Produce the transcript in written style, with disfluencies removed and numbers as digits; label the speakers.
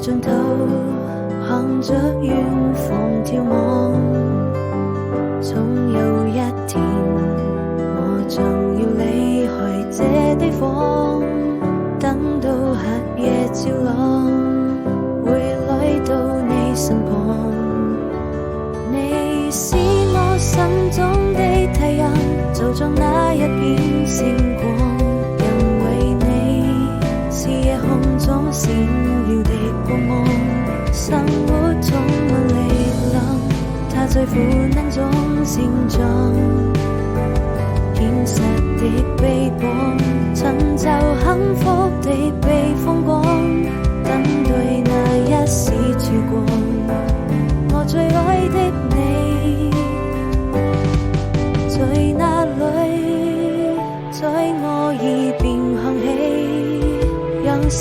Speaker 1: 盡頭，看着遠方眺望，總有一天我將要離開這地方，等到黑夜照亮，會來到你身旁。你是我心中的太陽，就像那一片星光，因為你是夜空中閃耀的光芒，生活充滿力量，它在苦難中成長，現實的臂膀，尋找幸福的避風港，等待那一時曙光。我最愛的你在哪裡？在我耳邊響起，讓時